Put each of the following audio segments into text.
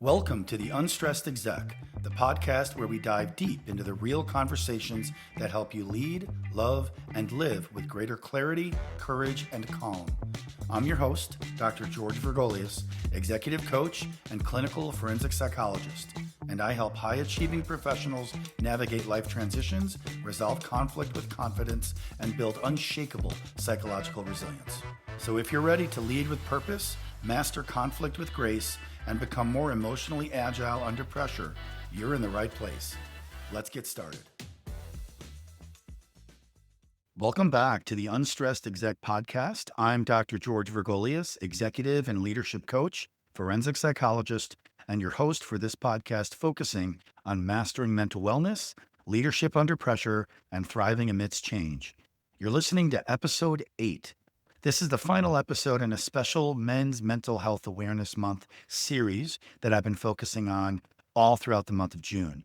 Welcome to the Unstressed Exec, the podcast where we dive deep into the real conversations that help you lead, love, and live with greater clarity, courage, and calm. I'm your host, Dr. George Vergolias, executive coach and clinical forensic psychologist, and I help high-achieving professionals navigate life transitions, resolve conflict with confidence, and build unshakable psychological resilience. So if you're ready to lead with purpose, master conflict with grace, and become more emotionally agile under pressure, you're in the right place. Let's get started. Welcome back to the Unstressed Exec podcast. I'm Dr. George Vergolias, executive and leadership coach, forensic psychologist, and your host for this podcast focusing on mastering mental wellness, leadership under pressure, and thriving amidst change. You're listening to episode 8. This is the final episode in a special Men's Mental Health Awareness Month series that I've been focusing on all throughout the month of June.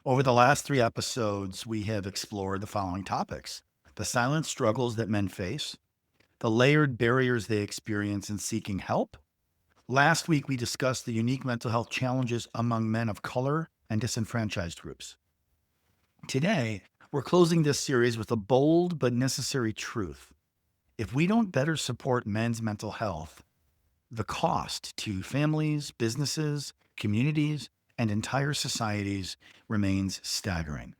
Over the last 3 episodes, we have explored the following topics: the silent struggles that men face, the layered barriers they experience in seeking help. Last week, we discussed the unique mental health challenges among men of color and disenfranchised groups. Today, we're closing this series with a bold but necessary truth. If we don't better support men's mental health, the cost to families, businesses, communities, and entire societies remains staggering.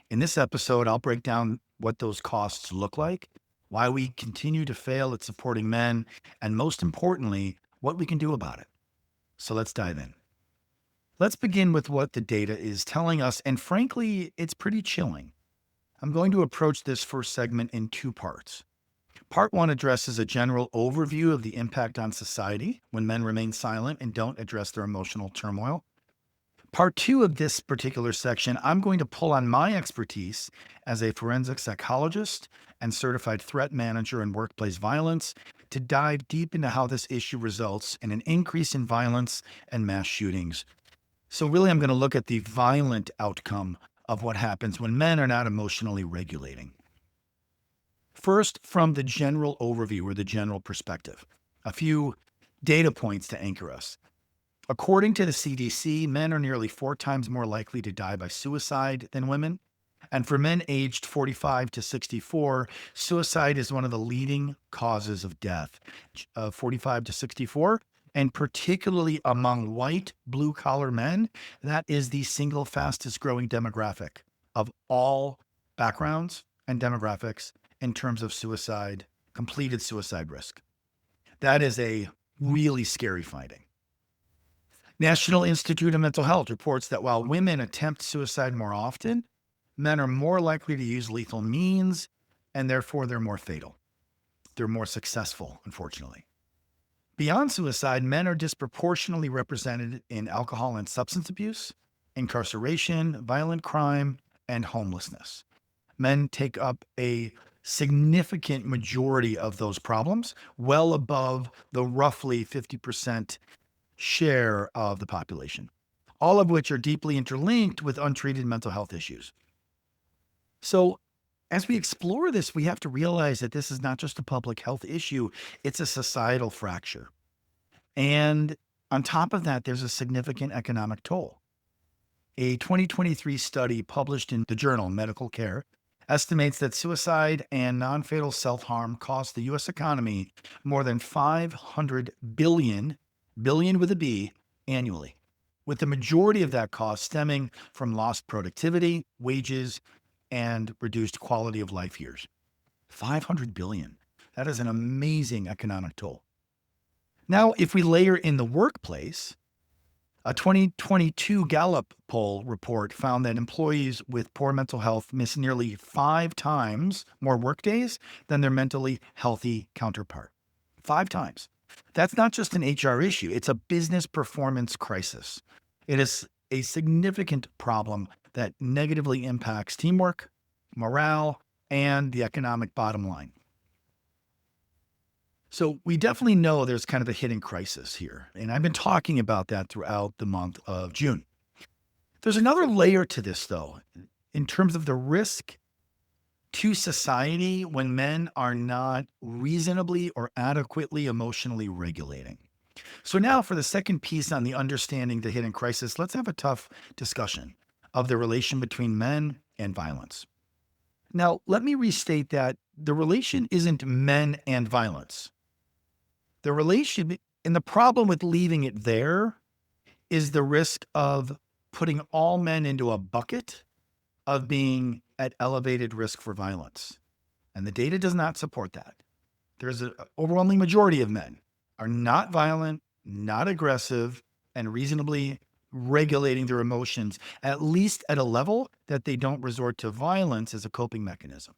In this episode, I'll break down what those costs look like, why we continue to fail at supporting men, and most importantly, what we can do about it. So let's dive in. Let's begin with what the data is telling us, and frankly, it's pretty chilling. I'm going to approach this first segment in 2 parts. Part 1 addresses a general overview of the impact on society when men remain silent and don't address their emotional turmoil. Part 2 of this particular section, I'm going to pull on my expertise as a forensic psychologist and certified threat manager in workplace violence to dive deep into how this issue results in an increase in violence and mass shootings. So really, I'm going to look at the violent outcome of what happens when men are not emotionally regulating. First, from the general overview or the general perspective, a few data points to anchor us. According to the CDC, men are nearly 4 times more likely to die by suicide than women. And for men aged 45 to 64, suicide is one of the leading causes of death, 45 to 64. And particularly among white, blue-collar men, that is the single fastest growing demographic of all backgrounds and demographics in terms of suicide, completed suicide risk. That is a really scary finding. National Institute of Mental Health reports that while women attempt suicide more often, men are more likely to use lethal means, and therefore they're more fatal. They're more successful, unfortunately. Beyond suicide, men are disproportionately represented in alcohol and substance abuse, incarceration, violent crime, and homelessness. Men take up a significant majority of those problems, well above the roughly 50% share of the population, all of which are deeply interlinked with untreated mental health issues. So as we explore this, we have to realize that this is not just a public health issue, it's a societal fracture. And on top of that, there's a significant economic toll. A 2023 study published in the journal Medical Care estimates that suicide and non-fatal self-harm cost the U.S. economy more than $500 billion with a B, annually, with the majority of that cost stemming from lost productivity, wages, and reduced quality of life years. $500 billion. That is an amazing economic toll. Now, if we layer in the workplace, a 2022 Gallup poll report found that employees with poor mental health miss nearly 5 times more workdays than their mentally healthy counterpart. 5 times. That's not just an HR issue. It's a business performance crisis. It is a significant problem that negatively impacts teamwork, morale, and the economic bottom line. So we definitely know there's kind of a hidden crisis here, and I've been talking about that throughout the month of June. There's another layer to this, though, in terms of the risk to society when men are not reasonably or adequately emotionally regulating. So now for the second piece on the understanding the hidden crisis, let's have a tough discussion of the relation between men and violence. Now, let me restate that the relation isn't men and violence. The relation and the problem with leaving it there is the risk of putting all men into a bucket of being at elevated risk for violence. And the data does not support that. There's an overwhelming majority of men are not violent, not aggressive, and reasonably regulating their emotions, at least at a level that they don't resort to violence as a coping mechanism.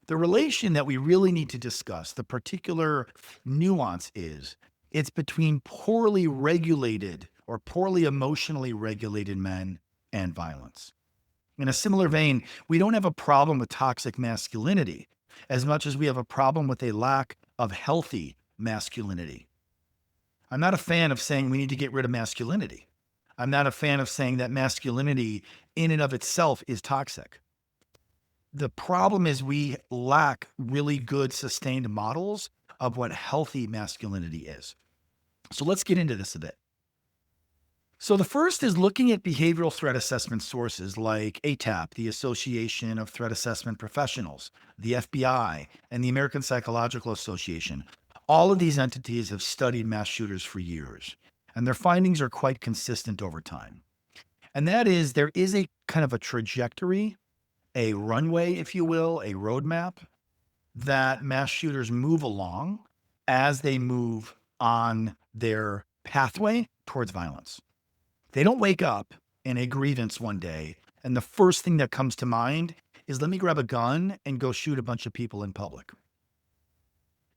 The relation that we really need to discuss, the particular nuance is it's between poorly regulated or poorly emotionally regulated men and violence. In a similar vein, we don't have a problem with toxic masculinity as much as we have a problem with a lack of healthy masculinity. I'm not a fan of saying we need to get rid of masculinity. I'm not a fan of saying that masculinity in and of itself is toxic. The problem is we lack really good sustained models of what healthy masculinity is. So let's get into this a bit. So the first is looking at behavioral threat assessment sources like ATAP, the Association of Threat Assessment Professionals, the FBI, and the American Psychological Association. All of these entities have studied mass shooters for years, and their findings are quite consistent over time. And that is there is a kind of a trajectory, a runway, if you will, a roadmap that mass shooters move along as they move on their pathway towards violence. They don't wake up in a grievance one day, and the first thing that comes to mind is let me grab a gun and go shoot a bunch of people in public.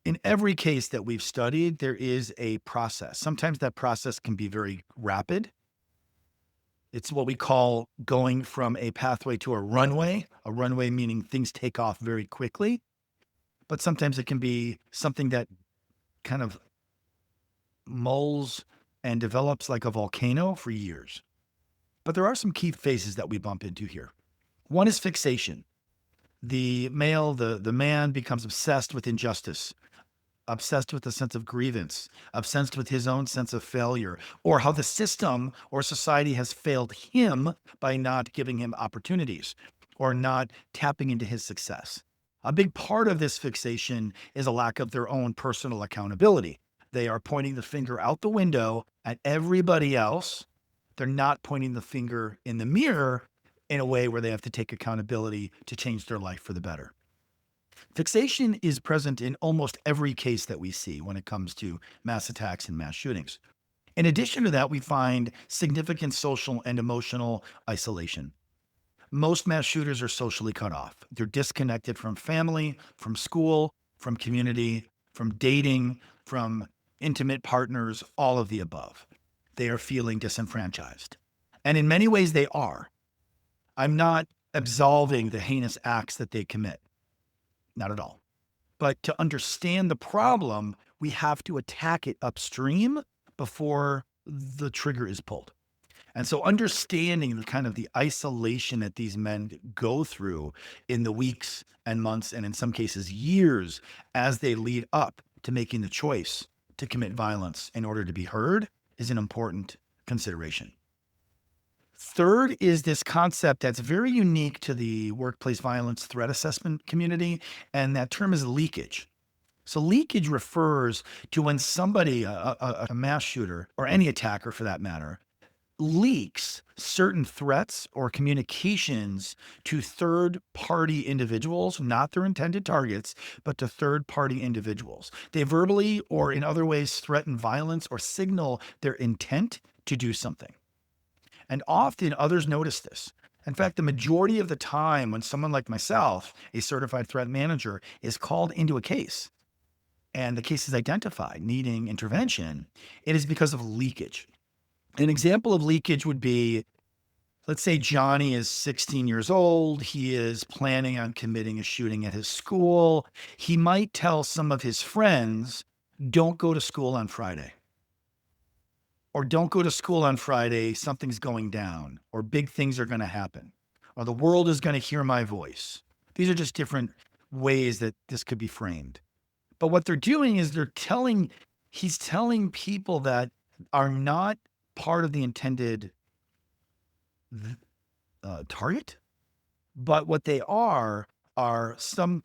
In every case that we've studied, there is a process. Sometimes that process can be very rapid. It's what we call going from a pathway to a runway meaning things take off very quickly. But sometimes it can be something that kind of mulls and develops like a volcano for years. But there are some key phases that we bump into here. One is fixation. The male, the man becomes obsessed with injustice, obsessed with a sense of grievance, obsessed with his own sense of failure, or how the system or society has failed him by not giving him opportunities or not tapping into his success. A big part of this fixation is a lack of their own personal accountability. They are pointing the finger out the window at everybody else. They're not pointing the finger in the mirror in a way where they have to take accountability to change their life for the better. Fixation is present in almost every case that we see when it comes to mass attacks and mass shootings. In addition to that, we find significant social and emotional isolation. Most mass shooters are socially cut off. They're disconnected from family, from school, from community, from dating, from intimate partners, all of the above. They are feeling disenfranchised. And in many ways, they are. I'm not absolving the heinous acts that they commit. Not at all. But to understand the problem, we have to attack it upstream before the trigger is pulled. And so understanding the kind of the isolation that these men go through in the weeks and months, and in some cases years, as they lead up to making the choice to commit violence in order to be heard is an important consideration. Third is this concept that's very unique to the workplace violence threat assessment community, and that term is leakage. So leakage refers to when somebody, a mass shooter, or any attacker for that matter, leaks certain threats or communications to third-party individuals, not their intended targets, but to third-party individuals. They verbally or in other ways threaten violence or signal their intent to do something. And often others notice this. In fact, the majority of the time when someone like myself, a certified threat manager, is called into a case and the case is identified needing intervention, it is because of leakage. An example of leakage would be, let's say Johnny is 16 years old. He is planning on committing a shooting at his school. He might tell some of his friends, don't go to school on Friday. Or don't go to school on Friday, something's going down, or big things are going to happen, or the world is going to hear my voice. These are just different ways that this could be framed. But what they're doing is they're telling He's telling people that are not part of the intended target, but what they are some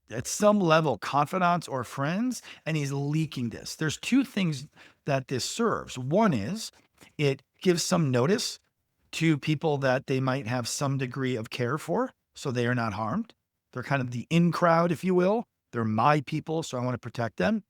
at some level confidants or friends, and he's leaking this. There's two things that this serves. One is it gives some notice to people that they might have some degree of care for, so they are not harmed. They're kind of the in crowd, if you will. They're my people, so I want to protect them.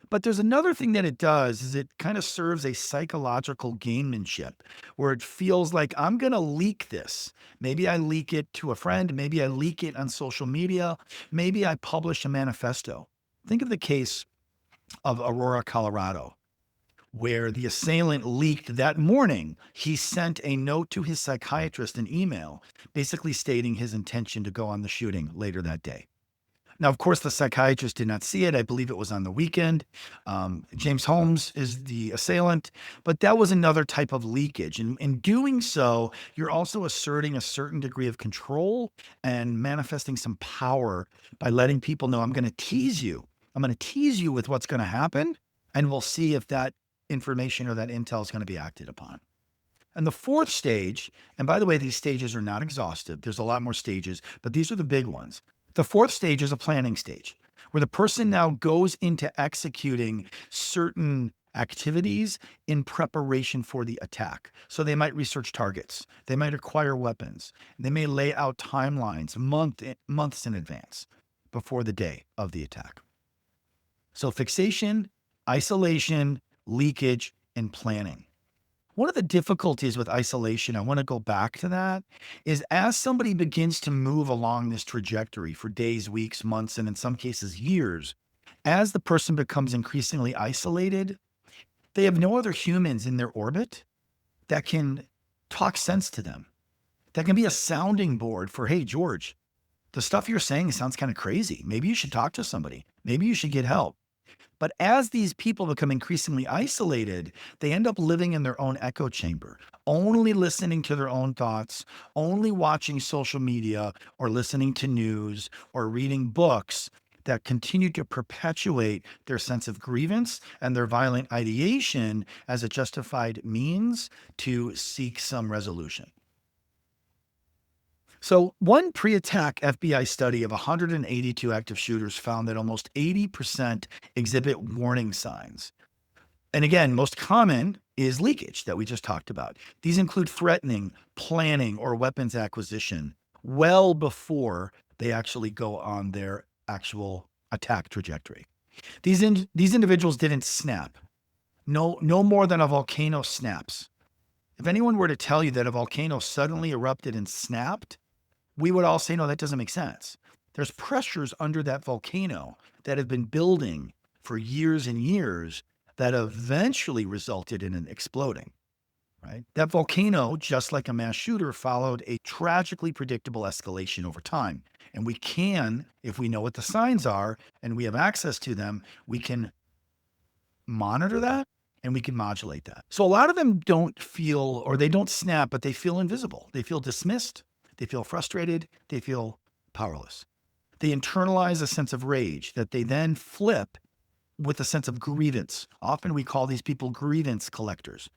But there's another thing that it does is it kind of serves a psychological gamemanship where it feels like I'm going to leak this. Maybe I leak it to a friend. Maybe I leak it on social media. Maybe I publish a manifesto. Think of the case of Aurora, Colorado, where the assailant leaked that morning. He sent a note to his psychiatrist, an email, basically stating his intention to go on the shooting later that day. Now, of course, the psychiatrist did not see it. I believe it was on the weekend. James Holmes is the assailant, but that was another type of leakage. And in doing so, you're also asserting a certain degree of control and manifesting some power by letting people know I'm going to tease you. I'm going to tease you with what's going to happen, and we'll see if that information or that intel is going to be acted upon. And the fourth stage, and by the way, these stages are not exhaustive. There's a lot more stages, but these are the big ones. The fourth stage is a planning stage where the person now goes into executing certain activities in preparation for the attack. So they might research targets, they might acquire weapons, they may lay out timelines months in advance before the day of the attack. So fixation, isolation, leakage, and planning. One of the difficulties with isolation, I want to go back to that, is as somebody begins to move along this trajectory for days, weeks, months, and in some cases years, as the person becomes increasingly isolated, they have no other humans in their orbit that can talk sense to them, that can be a sounding board for, hey, George, the stuff you're saying sounds kind of crazy. Maybe you should talk to somebody. Maybe you should get help. But as these people become increasingly isolated, they end up living in their own echo chamber, only listening to their own thoughts, only watching social media or listening to news or reading books that continue to perpetuate their sense of grievance and their violent ideation as a justified means to seek some resolution. So, one pre attack FBI study of 182 active shooters found that almost 80% exhibit warning signs. And again, most common is leakage that we just talked about. These include threatening, planning, or weapons acquisition well before they actually go on their actual attack trajectory. These individuals didn't snap. No more than a volcano snaps. If anyone were to tell you that a volcano suddenly erupted and snapped, we would all say, no, that doesn't make sense. There's pressures under that volcano that have been building for years and years that eventually resulted in an exploding, right? That volcano, just like a mass shooter, followed a tragically predictable escalation over time. And we can, if we know what the signs are and we have access to them, we can monitor that and we can modulate that. So a lot of them don't feel, or they don't snap, but they feel invisible. They feel dismissed. They feel frustrated. They feel powerless. They internalize a sense of rage that they then flip with a sense of grievance. Often we call these people grievance collectors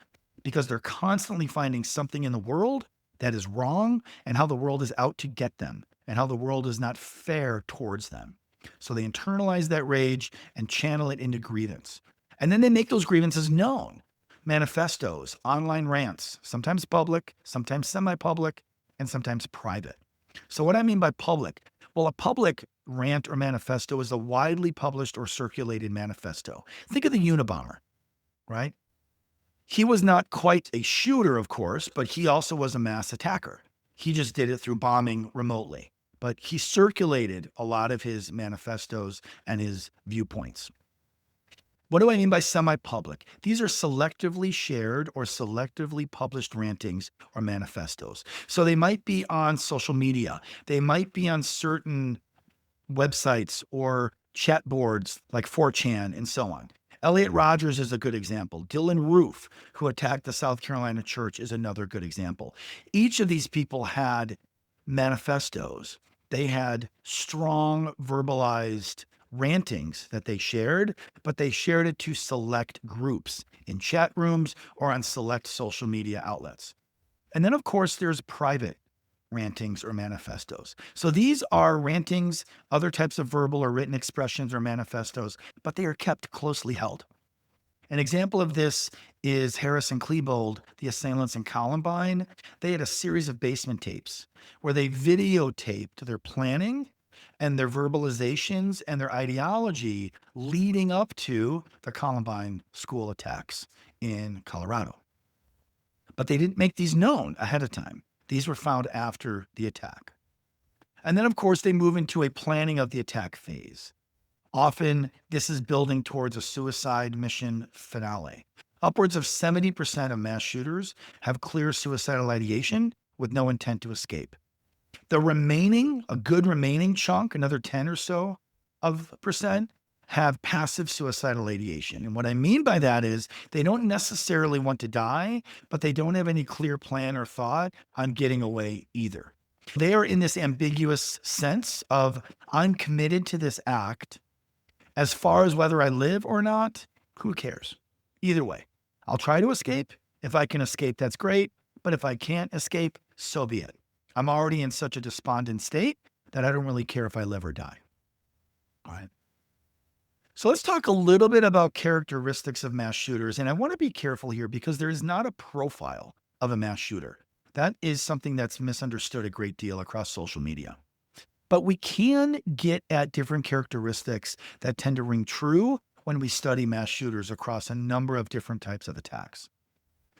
because they're constantly finding something in the world that is wrong and how the world is out to get them and how the world is not fair towards them. So they internalize that rage and channel it into grievance. And then they make those grievances known. Manifestos, online rants, sometimes public, sometimes semi-public, and sometimes private. So what I mean by public, well, a public rant or manifesto is a widely published or circulated manifesto. Think of the Unabomber, right? He was not quite a shooter, of course, but he also was a mass attacker. He just did it through bombing remotely, but he circulated a lot of his manifestos and his viewpoints. What do I mean by semi-public? These are selectively shared or selectively published rantings or manifestos. So they might be on social media. They might be on certain websites or chat boards like 4chan and so on. Elliot Rogers is a good example. Dylan Roof, who attacked the South Carolina church, is another good example. Each of these people had manifestos. They had strong verbalized rantings that they shared, but they shared it to select groups in chat rooms or on select social media outlets. And then, of course, there's private rantings or manifestos. So these are rantings, other types of verbal or written expressions or manifestos, but they are kept closely held. An example of this is Harris and Klebold, the assailants in Columbine. They had a series of basement tapes where they videotaped their planning and their verbalizations and their ideology leading up to the Columbine school attacks in Colorado. But they didn't make these known ahead of time. These were found after the attack. And then, of course, they move into a planning of the attack phase. Often, this is building towards a suicide mission finale. Upwards of 70% of mass shooters have clear suicidal ideation with no intent to escape. The remaining, a good remaining chunk, another 10 or so of percent, have passive suicidal ideation. And what I mean by that is they don't necessarily want to die, but they don't have any clear plan or thought on getting away either. They are in this ambiguous sense of, I'm committed to this act. As far as whether I live or not, who cares? Either way, I'll try to escape. If I can escape, that's great. But if I can't escape, so be it. I'm already in such a despondent state that I don't really care if I live or die. All right. So let's talk a little bit about characteristics of mass shooters. And I want to be careful here because there is not a profile of a mass shooter. That is something that's misunderstood a great deal across social media. But we can get at different characteristics that tend to ring true when we study mass shooters across a number of different types of attacks.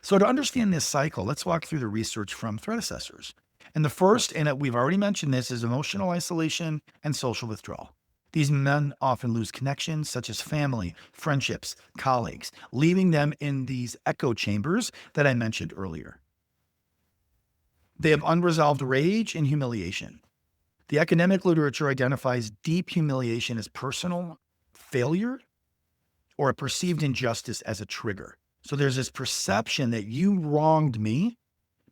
So to understand this cycle, let's walk through the research from threat assessors. And the first, and we've already mentioned this, is emotional isolation and social withdrawal. These men often lose connections such as family, friendships, colleagues, leaving them in these echo chambers that I mentioned earlier. They have unresolved rage and humiliation. The academic literature identifies deep humiliation as personal failure or a perceived injustice as a trigger. So there's this perception that you wronged me,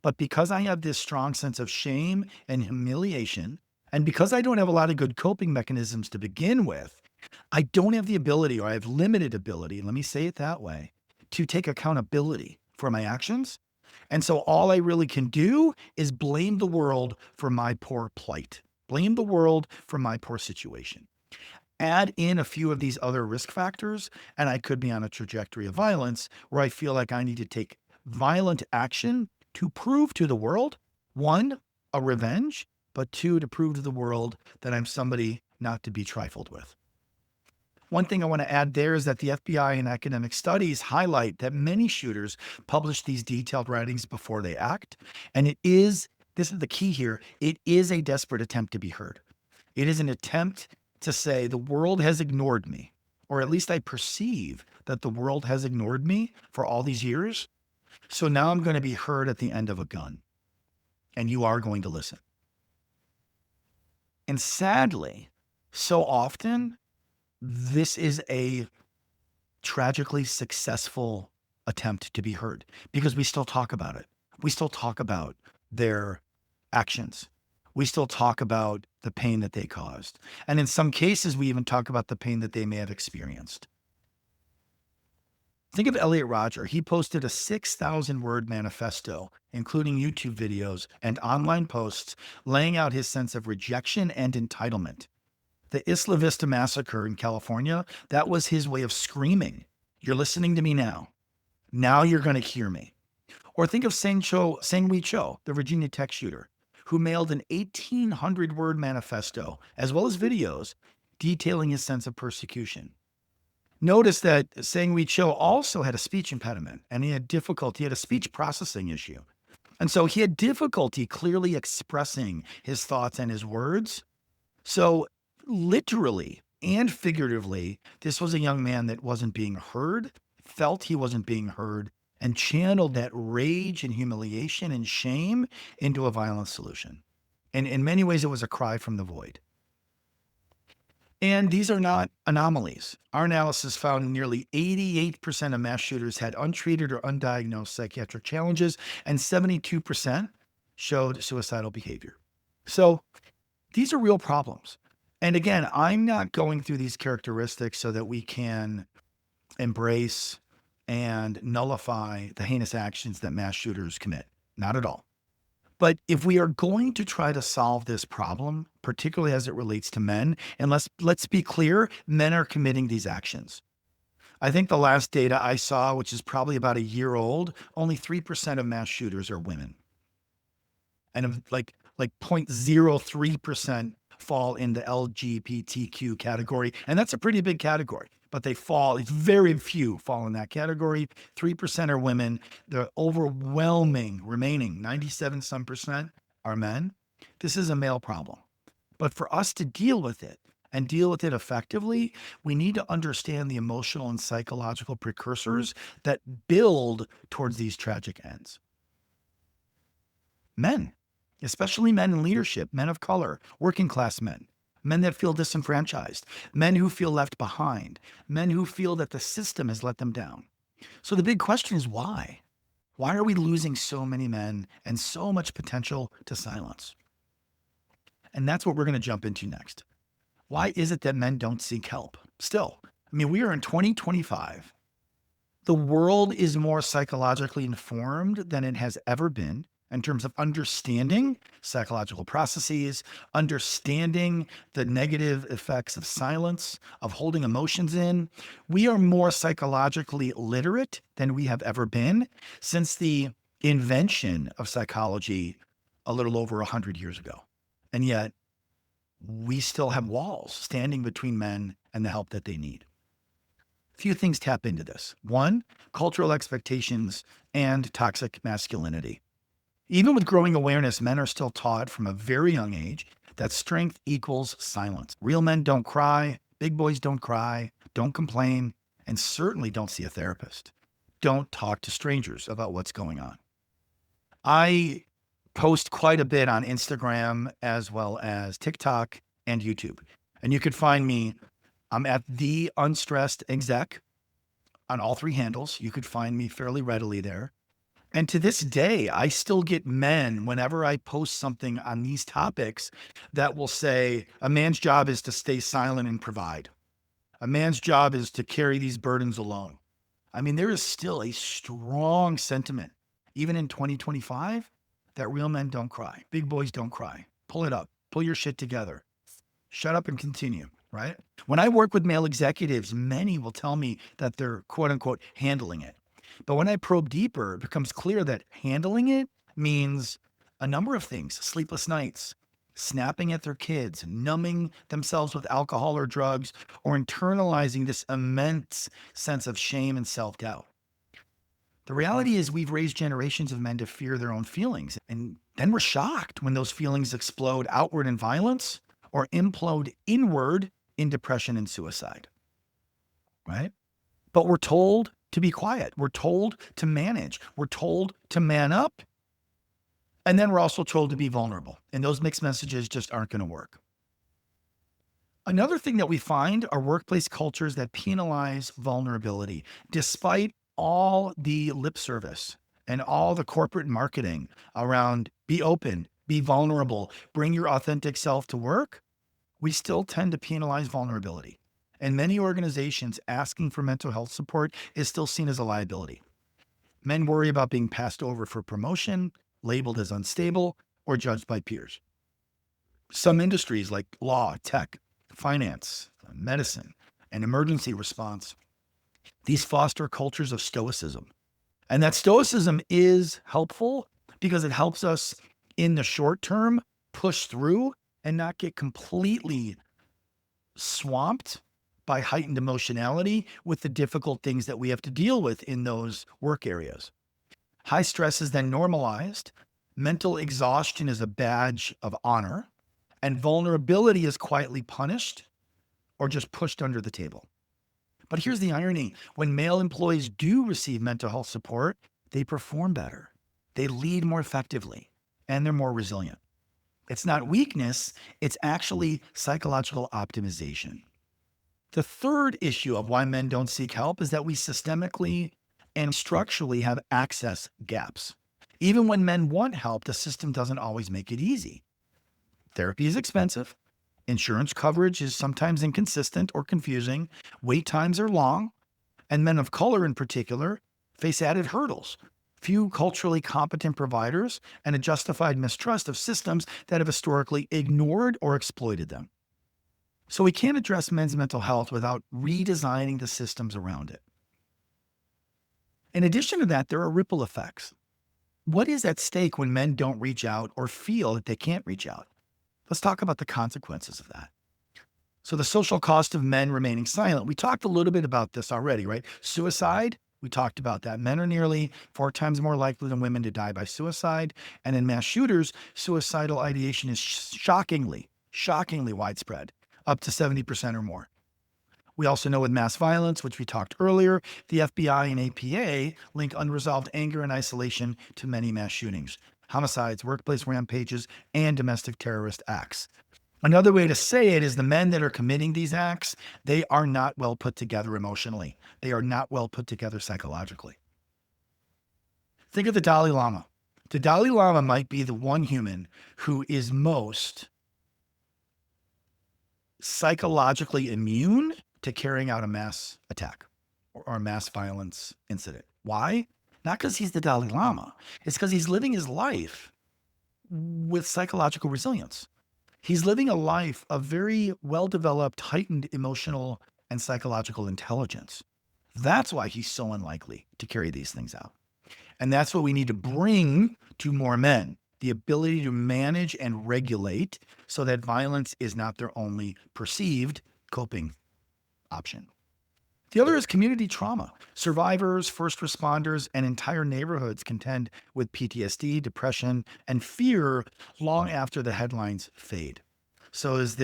but because I have this strong sense of shame and humiliation, and because I don't have a lot of good coping mechanisms to begin with, I don't have the ability, or I have limited ability, let me say it that way, to take accountability for my actions. And so all I really can do is blame the world for my poor plight. Blame the world for my poor situation. Add in a few of these other risk factors, and I could be on a trajectory of violence where I feel like I need to take violent action to prove to the world, one, a revenge, but two, to prove to the world that I'm somebody not to be trifled with. One thing I want to add there is that the FBI and academic studies highlight that many shooters publish these detailed writings before they act. And this is the key here, it is a desperate attempt to be heard. It is an attempt to say the world has ignored me, or at least I perceive that the world has ignored me for all these years. So now I'm going to be heard at the end of a gun, and you are going to listen. And sadly, so often, this is a tragically successful attempt to be heard because we still talk about it. We still talk about their actions. We still talk about the pain that they caused. And in some cases, we even talk about the pain that they may have experienced. Think of Elliot Rodger. He posted a 6,000 word manifesto, including YouTube videos and online posts, laying out his sense of rejection and entitlement. The Isla Vista massacre in California, that was his way of screaming, you're listening to me now. Now you're going to hear me. Or think of Sang-Wee Cho, the Virginia Tech shooter, who mailed an 1,800 word manifesto, as well as videos, detailing his sense of persecution. Notice that Sang-Wee Cho also had a speech impediment, and he had a speech processing issue. And so he had difficulty clearly expressing his thoughts and his words. So literally and figuratively, this was a young man that wasn't being heard, felt he wasn't being heard, and channeled that rage and humiliation and shame into a violent solution. And in many ways, it was a cry from the void. And these are not anomalies. Our analysis found nearly 88% of mass shooters had untreated or undiagnosed psychiatric challenges, and 72% showed suicidal behavior. So these are real problems. And again, I'm not going through these characteristics so that we can embrace and nullify the heinous actions that mass shooters commit. Not at all. But if we are going to try to solve this problem, particularly as it relates to men, and let's be clear, men are committing these actions. I think the last data I saw, which is probably about a year old, only 3% of mass shooters are women. And like 0.03% fall in the LGBTQ category. And that's a pretty big category, but it's very few fall in that category. 3% are women. The overwhelming remaining 97 some percent are men. This is a male problem. But for us to deal with it and deal with it effectively, we need to understand the emotional and psychological precursors that build towards these tragic ends. Men, especially men in leadership, men of color, working class men, men that feel disenfranchised, men who feel left behind, men who feel that the system has let them down. So the big question is why? Why are we losing so many men and so much potential to silence? And that's what we're going to jump into next. Why is it that men don't seek help? Still, I mean, we are in 2025. The world is more psychologically informed than it has ever been in terms of understanding psychological processes, understanding the negative effects of silence, of holding emotions in. We are more psychologically literate than we have ever been since the invention of psychology a little over 100 years ago. And yet, we still have walls standing between men and the help that they need. Few things tap into this. One, cultural expectations and toxic masculinity. Even with growing awareness, men are still taught from a very young age that strength equals silence. Real men don't cry, big boys don't cry, don't complain, and certainly don't see a therapist. Don't talk to strangers about what's going on. I post quite a bit on Instagram as well as TikTok and YouTube. And you could find me, I'm at the Unstressed Exec on all three handles. You could find me fairly readily there. And to this day, I still get men whenever I post something on these topics that will say, a man's job is to stay silent and provide. A man's job is to carry these burdens alone. I mean, there is still a strong sentiment, even in 2025, that real men don't cry. Big boys don't cry. Pull it up. Pull your shit together. Shut up and continue, right? When I work with male executives, many will tell me that they're quote unquote handling it. But when I probe deeper, it becomes clear that handling it means a number of things: sleepless nights, snapping at their kids, numbing themselves with alcohol or drugs, or internalizing this immense sense of shame and self-doubt. The reality is we've raised generations of men to fear their own feelings, and then we're shocked when those feelings explode outward in violence or implode inward in depression and suicide, right? But we're told to be quiet. We're told to manage. We're told to man up. And then we're also told to be vulnerable. And those mixed messages just aren't going to work. Another thing that we find are workplace cultures that penalize vulnerability, despite all the lip service and all the corporate marketing around be open, be vulnerable, bring your authentic self to work. We still tend to penalize vulnerability. And many organizations asking for mental health support is still seen as a liability. Men worry about being passed over for promotion, labeled as unstable, or judged by peers. Some industries like law, tech, finance, medicine, and emergency response, these foster cultures of stoicism. And that stoicism is helpful because it helps us in the short term push through and not get completely swamped by heightened emotionality with the difficult things that we have to deal with in those work areas. High stress is then normalized. Mental exhaustion is a badge of honor, and vulnerability is quietly punished or just pushed under the table. But here's the irony. When male employees do receive mental health support, they perform better, they lead more effectively, and they're more resilient. It's not weakness, it's actually psychological optimization. The third issue of why men don't seek help is that we systemically and structurally have access gaps. Even when men want help, the system doesn't always make it easy. Therapy is expensive. Insurance coverage is sometimes inconsistent or confusing. Wait times are long, and men of color in particular face added hurdles. Few culturally competent providers and a justified mistrust of systems that have historically ignored or exploited them. So we can't address men's mental health without redesigning the systems around it. In addition to that, there are ripple effects. What is at stake when men don't reach out or feel that they can't reach out? Let's talk about the consequences of that. So, the social cost of men remaining silent. We talked a little bit about this already, right? Suicide, we talked about that. Men are nearly 4 times more likely than women to die by suicide. And in mass shooters, suicidal ideation is shockingly widespread, up to 70% or more. We also know with mass violence, which we talked earlier, the FBI and APA link unresolved anger and isolation to many mass shootings, homicides, workplace rampages, and domestic terrorist acts. Another way to say it is the men that are committing these acts, they are not well put together emotionally. They are not well put together psychologically. Think of the Dalai Lama. The Dalai Lama might be the one human who is most psychologically immune to carrying out a mass attack or a mass violence incident. Why? Not because he's the Dalai Lama. It's because he's living his life with psychological resilience. He's living a life of very well-developed, heightened emotional and psychological intelligence. That's why he's so unlikely to carry these things out. And that's what we need to bring to more men, the ability to manage and regulate so that violence is not their only perceived coping option. The other is community trauma. Survivors, first responders, and entire neighborhoods contend with PTSD, depression, and fear long after the headlines fade. So there's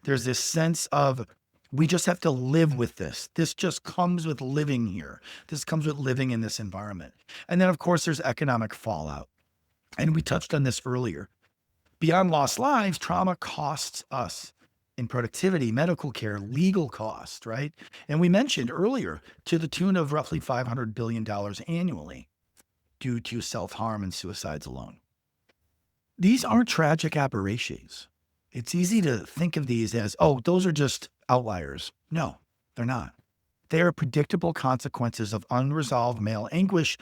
this sense of we just have to live with this. This just comes with living here. This comes with living in this environment. And then, of course, there's economic fallout. And we touched on this earlier. Beyond lost lives, trauma costs us in productivity, medical care, legal costs, right? And we mentioned earlier to the tune of roughly $500 billion annually due to self-harm and suicides alone. These aren't tragic aberrations. It's easy to think of these as, oh, those are just outliers. No, they're not. They are predictable consequences of unresolved male anguish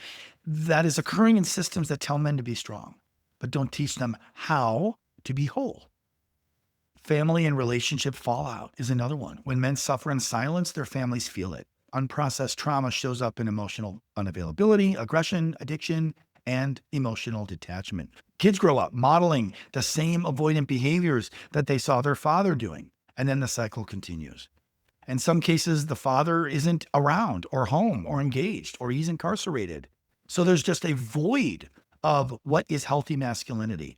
that is occurring in systems that tell men to be strong, but don't teach them how to be whole. Family and relationship fallout is another one. When men suffer in silence, their families feel it. Unprocessed trauma shows up in emotional unavailability, aggression, addiction, and emotional detachment. Kids grow up modeling the same avoidant behaviors that they saw their father doing, and then the cycle continues. In some cases, the father isn't around or home or engaged, or he's incarcerated. So there's just a void of what is healthy masculinity.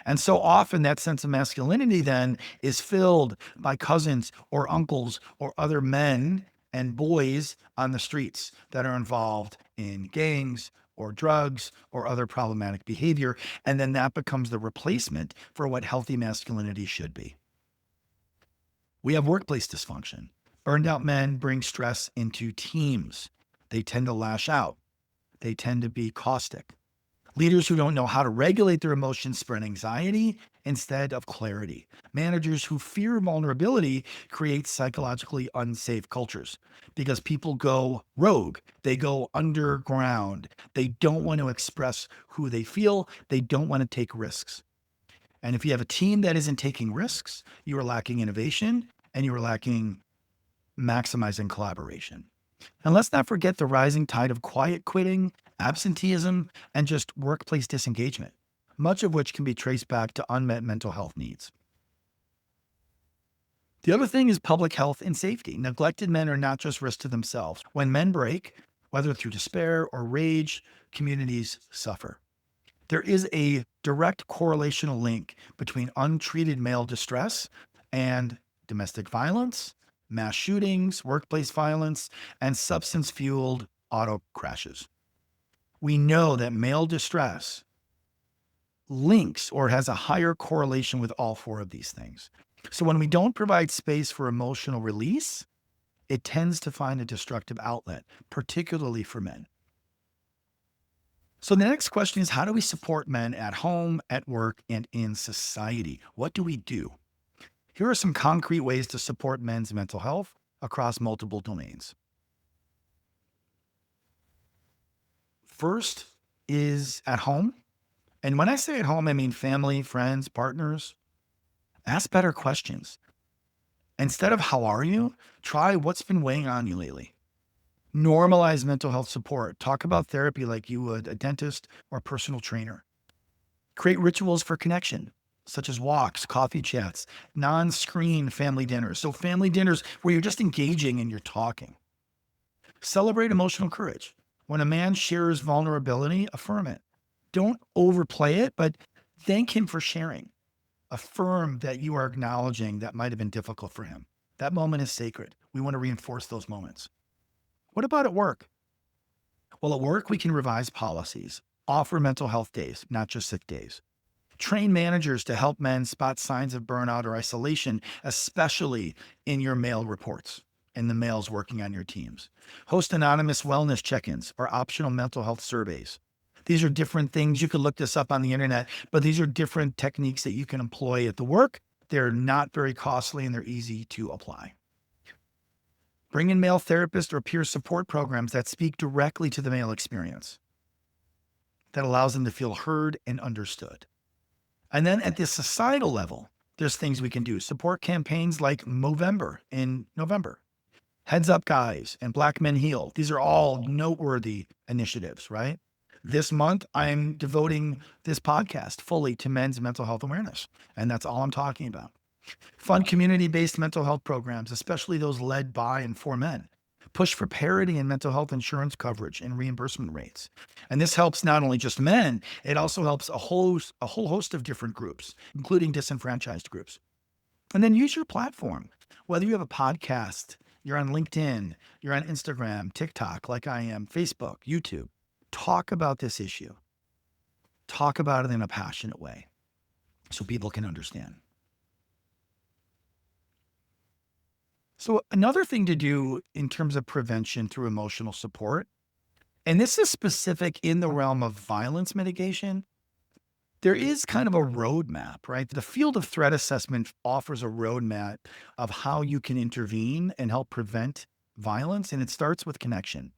And so often that sense of masculinity then is filled by cousins or uncles or other men and boys on the streets that are involved in gangs or drugs or other problematic behavior. And then that becomes the replacement for what healthy masculinity should be. We have workplace dysfunction. Burned out men bring stress into teams. They tend to lash out. They tend to be caustic. Leaders who don't know how to regulate their emotions spread anxiety instead of clarity. Managers who fear vulnerability create psychologically unsafe cultures because people go rogue. They go underground. They don't want to express who they feel. They don't want to take risks. And if you have a team that isn't taking risks, you are lacking innovation and you are lacking maximizing collaboration. And let's not forget the rising tide of quiet quitting, absenteeism, and just workplace disengagement, much of which can be traced back to unmet mental health needs. The other thing is public health and safety. Neglected men are not just risk to themselves. When men break, whether through despair or rage, communities suffer. There is a direct correlational link between untreated male distress and domestic violence, mass shootings, workplace violence, and substance-fueled auto crashes. We know that male distress links or has a higher correlation with all four of these things. So when we don't provide space for emotional release, it tends to find a destructive outlet, particularly for men. So the next question is, how do we support men at home, at work, and in society? What do we do? Here are some concrete ways to support men's mental health across multiple domains. First is at home. And when I say at home, I mean family, friends, partners. Ask better questions. Instead of how are you, try what's been weighing on you lately. Normalize mental health support. Talk about therapy like you would a dentist or personal trainer. Create rituals for connection, such as walks, coffee chats, non-screen family dinners. So family dinners where you're just engaging and you're talking. Celebrate emotional courage. When a man shares vulnerability, affirm it. Don't overplay it, but thank him for sharing. Affirm that you are acknowledging that might have been difficult for him. That moment is sacred. We want to reinforce those moments. What about at work? Well, at work, we can revise policies, offer mental health days, not just sick days. Train managers to help men spot signs of burnout or isolation, especially in your male reports and the males working on your teams. Host anonymous wellness check-ins or optional mental health surveys. These are different things. You can look this up on the internet, but these are different techniques that you can employ at the work. They're not very costly and they're easy to apply. Bring in male therapists or peer support programs that speak directly to the male experience, that allows them to feel heard and understood. And then at the societal level, there's things we can do. Support campaigns like Movember in November, Heads Up Guys, and Black Men Heal. These are all noteworthy initiatives, right? This month, I'm devoting this podcast fully to men's mental health awareness, and that's all I'm talking about. Fund community-based mental health programs, especially those led by and for men. Push for parity in mental health insurance coverage and reimbursement rates. And this helps not only just men, it also helps a whole host of different groups, including disenfranchised groups. And then use your platform. Whether you have a podcast, you're on LinkedIn, you're on Instagram, TikTok, like I am, Facebook, YouTube. Talk about this issue. Talk about it in a passionate way so people can understand. So another thing to do in terms of prevention through emotional support, and this is specific in the realm of violence mitigation, there is kind of a roadmap, right? The field of threat assessment offers a roadmap of how you can intervene and help prevent violence, and it starts with connection.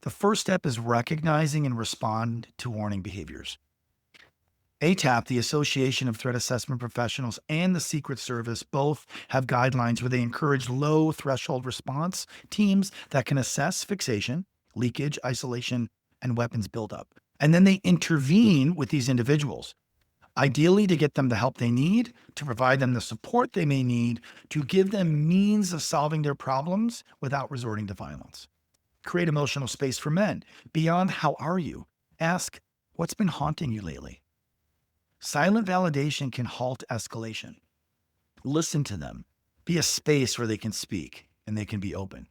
The first step is recognizing and respond to warning behaviors. ATAP, the Association of Threat Assessment Professionals, and the Secret Service both have guidelines where they encourage low threshold response teams that can assess fixation, leakage, isolation, and weapons buildup. And then they intervene with these individuals, ideally to get them the help they need, to provide them the support they may need, to give them means of solving their problems without resorting to violence. Create emotional space for men. Beyond how are you? Ask, what's been haunting you lately? Silent validation can halt escalation. Listen to them. Be a space where they can speak and they can be open.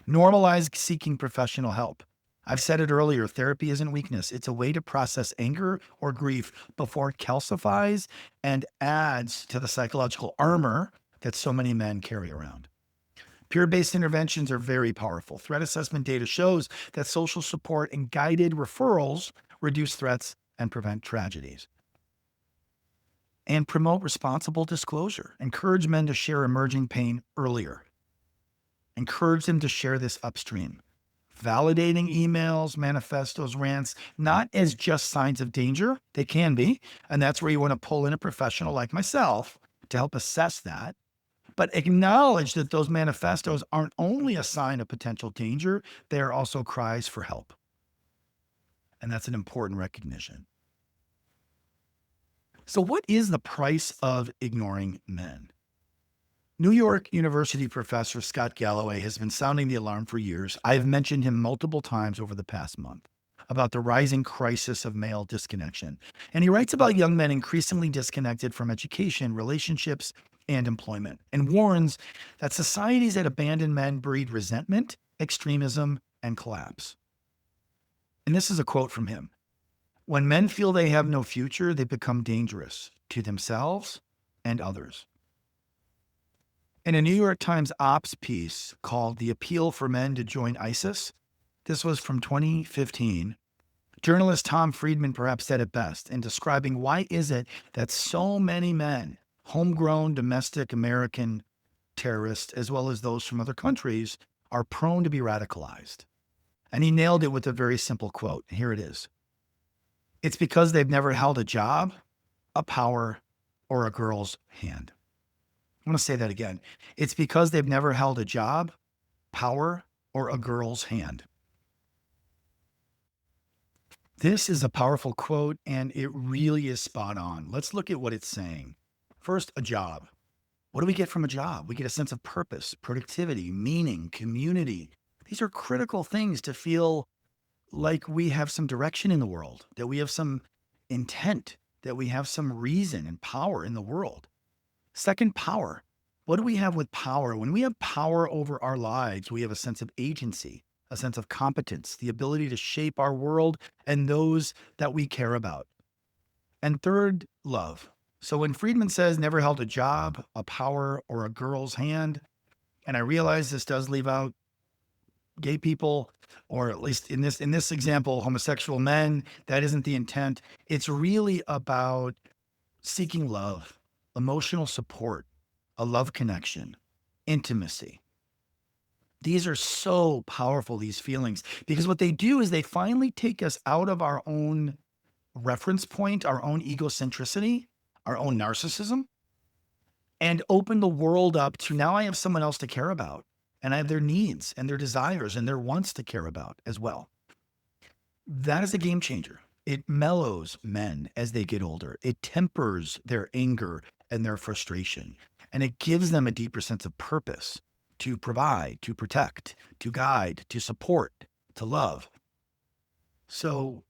Normalize seeking professional help. I've said it earlier, therapy isn't weakness. It's a way to process anger or grief before it calcifies and adds to the psychological armor that so many men carry around. Peer-based interventions are very powerful. Threat assessment data shows that social support and guided referrals reduce threats and prevent tragedies. And promote responsible disclosure. Encourage men to share emerging pain earlier. Encourage them to share this upstream. Validating emails, manifestos, rants, not as just signs of danger. They can be. And that's where you want to pull in a professional like myself to help assess that. But acknowledge that those manifestos aren't only a sign of potential danger, they are also cries for help. And that's an important recognition. So what is the price of ignoring men? New York University professor Scott Galloway has been sounding the alarm for years. I've mentioned him multiple times over the past month about the rising crisis of male disconnection. And he writes about young men increasingly disconnected from education, relationships, and employment, and warns that societies that abandon men breed resentment, extremism, and collapse. And this is a quote from him. When men feel they have no future, they become dangerous to themselves and others. In a New York Times ops piece called The Appeal for Men to Join ISIS, this was from 2015, journalist Tom Friedman perhaps said it best in describing why is it that so many men Homegrown domestic American terrorists, as well as those from other countries, are prone to be radicalized. And he nailed it with a very simple quote. Here it is. It's because they've never held a job, a power, or a girl's hand. I'm going to say that again. It's because they've never held a job, power, or a girl's hand. This is a powerful quote, and it really is spot on. Let's look at what it's saying. First, a job. What do we get from a job? We get a sense of purpose, productivity, meaning, community. These are critical things to feel like we have some direction in the world, that we have some intent, that we have some reason and power in the world. Second, power. What do we have with power? When we have power over our lives, we have a sense of agency, a sense of competence, the ability to shape our world and those that we care about. And third, love. So when Friedman says never held a job, a power, or a girl's hand, and I realize this does leave out gay people, or at least in this example, homosexual men, that isn't the intent. It's really about seeking love, emotional support, a love connection, intimacy. These are so powerful, these feelings, because what they do is they finally take us out of our own reference point, our own egocentricity, our own narcissism, and open the world up to now I have someone else to care about. And I have their needs and their desires and their wants to care about as well. That is a game changer. It mellows men as they get older. It tempers their anger and their frustration. And it gives them a deeper sense of purpose to provide, to protect, to guide, to support, to love. So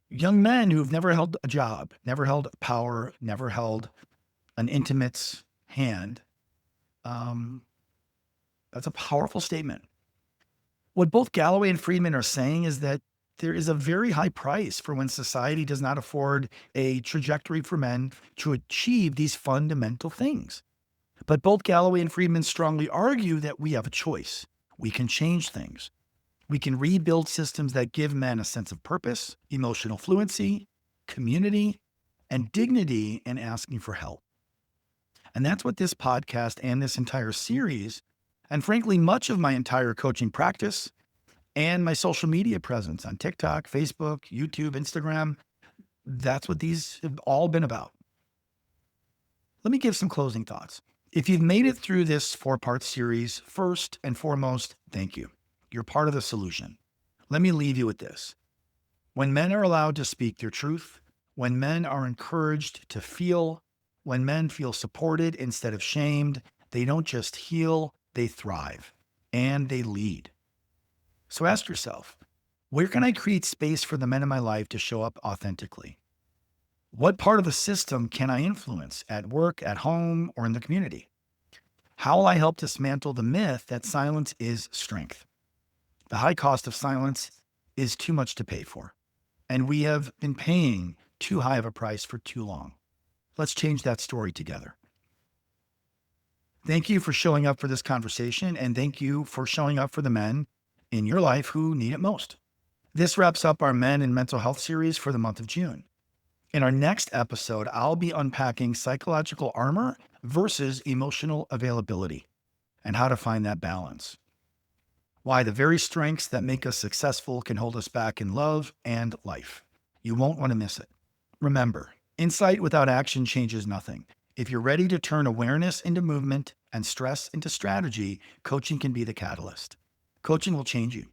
young men who've never held a job, never held power, never held an intimate's hand, that's a powerful statement. What both Galloway and Friedman are saying is that there is a very high price for when society does not afford a trajectory for men to achieve these fundamental things. But both Galloway and Friedman strongly argue that we have a choice. We can change things. We can rebuild systems that give men a sense of purpose, emotional fluency, community, and dignity in asking for help. And that's what this podcast and this entire series, and frankly, much of my entire coaching practice and my social media presence on TikTok, Facebook, YouTube, Instagram, that's what these have all been about. Let me give some closing thoughts. If you've made it through this 4-part series, first and foremost, thank you. You're part of the solution. Let me leave you with this. When men are allowed to speak their truth, when men are encouraged to feel, when men feel supported instead of shamed, they don't just heal, they thrive and they lead. So ask yourself, where can I create space for the men in my life to show up authentically? What part of the system can I influence at work, at home, or in the community? How will I help dismantle the myth that silence is strength? The high cost of silence is too much to pay for, and we have been paying too high of a price for too long. Let's change that story together. Thank you for showing up for this conversation, and thank you for showing up for the men in your life who need it most. This wraps up our Men and Mental Health series for the month of June. In our next episode, I'll be unpacking psychological armor versus emotional availability and how to find that balance. Why the very strengths that make us successful can hold us back in love and life. You won't want to miss it. Remember, insight without action changes nothing. If you're ready to turn awareness into movement and stress into strategy, coaching can be the catalyst. Coaching will change you.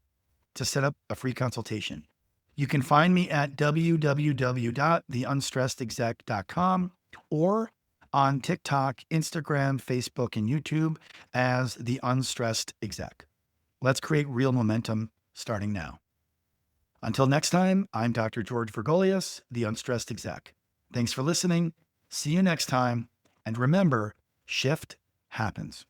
To set up a free consultation, you can find me at www.theunstressedexec.com or on TikTok, Instagram, Facebook, and YouTube as The Unstressed Exec. Let's create real momentum starting now. Until next time, I'm Dr. George Vergolias, The Unstressed Exec. Thanks for listening. See you next time. And remember, shift happens.